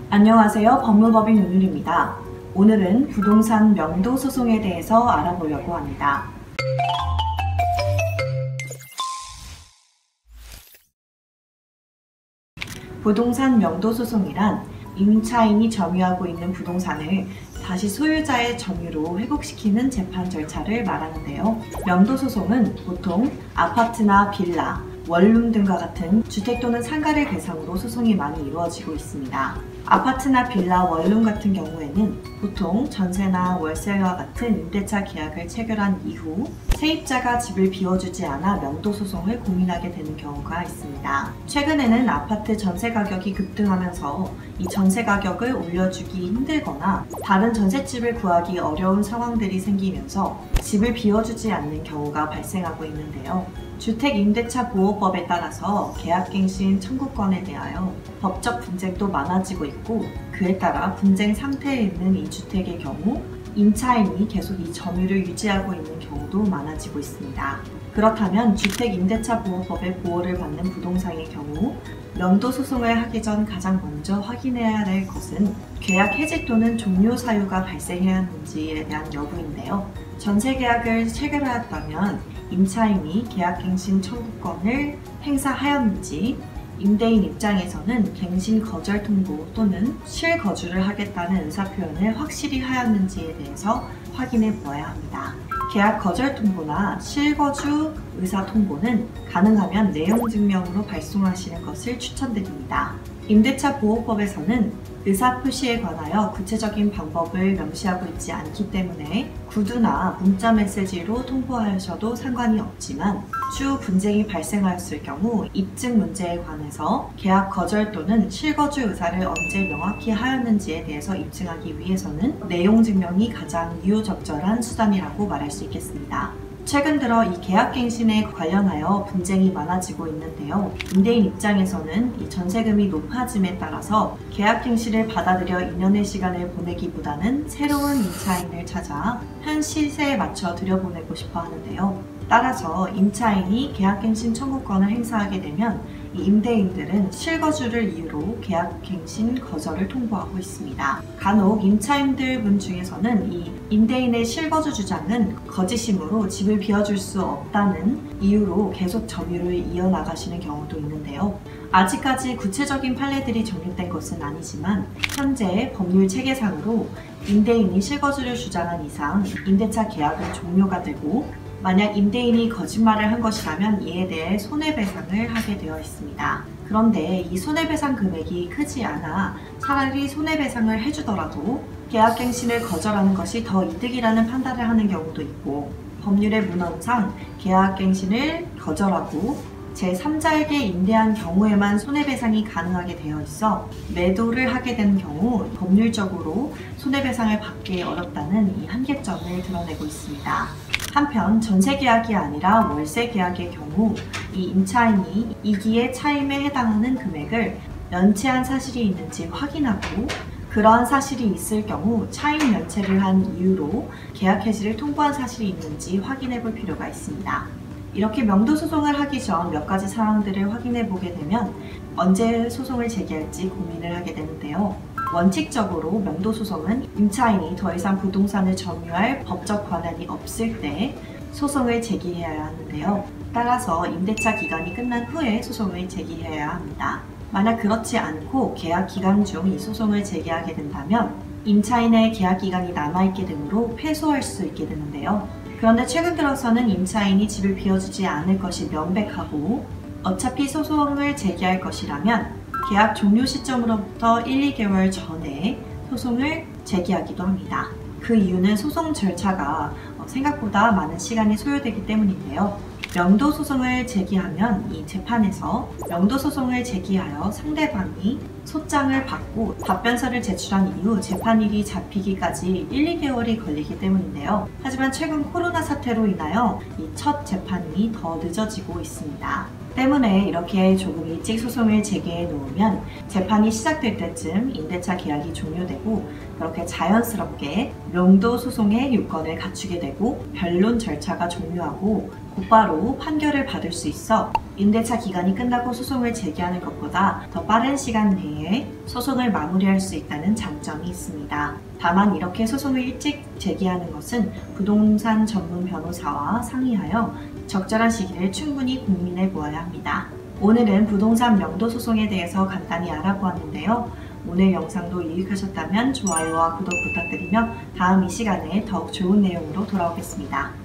안녕하세요. 법무법인 윤율입니다. 오늘은 부동산 명도 소송에 대해서 알아보려고 합니다. 부동산 명도 소송이란 임차인이 점유하고 있는 부동산을 다시 소유자의 점유로 회복시키는 재판 절차를 말하는데요. 명도 소송은 보통 아파트나 빌라, 원룸 등과 같은 주택 또는 상가를 대상으로 소송이 많이 이루어지고 있습니다. 아파트나 빌라, 원룸 같은 경우에는 보통 전세나 월세와 같은 임대차 계약을 체결한 이후 세입자가 집을 비워주지 않아 명도 소송을 고민하게 되는 경우가 있습니다. 최근에는 아파트 전세 가격이 급등하면서 이 전세 가격을 올려주기 힘들거나 다른 전셋집을 구하기 어려운 상황들이 생기면서 집을 비워주지 않는 경우가 발생하고 있는데요. 주택임대차보호법에 따라서 계약갱신 청구권에 대하여 법적 분쟁도 많아지고 있고, 그에 따라 분쟁 상태에 있는 이 주택의 경우 임차인이 계속 이 점유를 유지하고 있는 경우도 많아지고 있습니다. 그렇다면 주택임대차보호법의 보호를 받는 부동산의 경우 명도 소송을 하기 전 가장 먼저 확인해야 할 것은 계약 해지 또는 종료 사유가 발생해야 하는지에 대한 여부인데요. 전세 계약을 체결하였다면 임차인이 계약갱신 청구권을 행사하였는지, 임대인 입장에서는 갱신 거절 통보 또는 실거주를 하겠다는 의사표현을 확실히 하였는지에 대해서 확인해 보아야 합니다. 계약 거절 통보나 실거주 의사 통보는 가능하면 내용 증명으로 발송하시는 것을 추천드립니다. 임대차보호법에서는 의사표시에 관하여 구체적인 방법을 명시하고 있지 않기 때문에 구두나 문자 메시지로 통보하셔도 상관이 없지만, 추후 분쟁이 발생하였을 경우 입증 문제에 관해서 계약 거절 또는 실거주 의사를 언제 명확히 하였는지에 대해서 입증하기 위해서는 내용 증명이 가장 유효적절한 수단이라고 말할 수 있겠습니다. 최근 들어 이 계약갱신에 관련하여 분쟁이 많아지고 있는데요. 임대인 입장에서는 이 전세금이 높아짐에 따라서 계약갱신을 받아들여 2년의 시간을 보내기보다는 새로운 임차인을 찾아 현 시세에 맞춰 들여보내고 싶어 하는데요. 따라서 임차인이 계약갱신 청구권을 행사하게 되면 이 임대인들은 실거주를 이유로 계약갱신 거절을 통보하고 있습니다. 간혹 임차인들 분 중에서는 이 임대인의 실거주 주장은 거짓이므로 집을 비워줄 수 없다는 이유로 계속 점유를 이어나가시는 경우도 있는데요. 아직까지 구체적인 판례들이 정립된 것은 아니지만 현재 법률 체계상으로 임대인이 실거주를 주장한 이상 임대차 계약은 종료가 되고, 만약 임대인이 거짓말을 한 것이라면 이에 대해 손해배상을 하게 되어 있습니다. 그런데 이 손해배상 금액이 크지 않아 차라리 손해배상을 해주더라도 계약갱신을 거절하는 것이 더 이득이라는 판단을 하는 경우도 있고, 법률의 문헌상 계약갱신을 거절하고 제3자에게 임대한 경우에만 손해배상이 가능하게 되어 있어 매도를 하게 된 경우 법률적으로 손해배상을 받기 어렵다는 이 한계점을 드러내고 있습니다. 한편 전세계약이 아니라 월세계약의 경우 이 임차인이 이기의 차임에 해당하는 금액을 면채한 사실이 있는지 확인하고, 그러한 사실이 있을 경우 차임 면채를 한 이유로 계약 해지를 통보한 사실이 있는지 확인해 볼 필요가 있습니다. 이렇게 명도 소송을 하기 전 몇 가지 사항들을 확인해 보게 되면 언제 소송을 제기할지 고민을 하게 되는데요. 원칙적으로 명도 소송은 임차인이 더 이상 부동산을 점유할 법적 권한이 없을 때 소송을 제기해야 하는데요. 따라서 임대차 기간이 끝난 후에 소송을 제기해야 합니다. 만약 그렇지 않고 계약 기간 중 이 소송을 제기하게 된다면 임차인의 계약 기간이 남아있게 되므로 패소할 수 있게 되는데요. 그런데 최근 들어서는 임차인이 집을 비워주지 않을 것이 명백하고 어차피 소송을 제기할 것이라면 계약 종료 시점으로부터 1, 2개월 전에 소송을 제기하기도 합니다. 그 이유는 소송 절차가 생각보다 많은 시간이 소요되기 때문인데요. 명도 소송을 제기하면 이 재판에서 명도 소송을 제기하여 상대방이 소장을 받고 답변서를 제출한 이후 재판일이 잡히기까지 1, 2개월이 걸리기 때문인데요. 하지만 최근 코로나 사태로 인하여 이 첫 재판이 더 늦어지고 있습니다. 때문에 이렇게 조금 일찍 소송을 제기해 놓으면 재판이 시작될 때쯤 임대차 계약이 종료되고 그렇게 자연스럽게 명도 소송의 요건을 갖추게 되고 변론 절차가 종료하고 곧바로 판결을 받을 수 있어 임대차 기간이 끝나고 소송을 제기하는 것보다 더 빠른 시간 내에 소송을 마무리할 수 있다는 장점이 있습니다. 다만 이렇게 소송을 일찍 제기하는 것은 부동산 전문 변호사와 상의하여 적절한 시기를 충분히 고민해 보아야 합니다. 오늘은 부동산 명도 소송에 대해서 간단히 알아보았는데요. 오늘 영상도 유익하셨다면 좋아요와 구독 부탁드리며 다음 이 시간에 더욱 좋은 내용으로 돌아오겠습니다.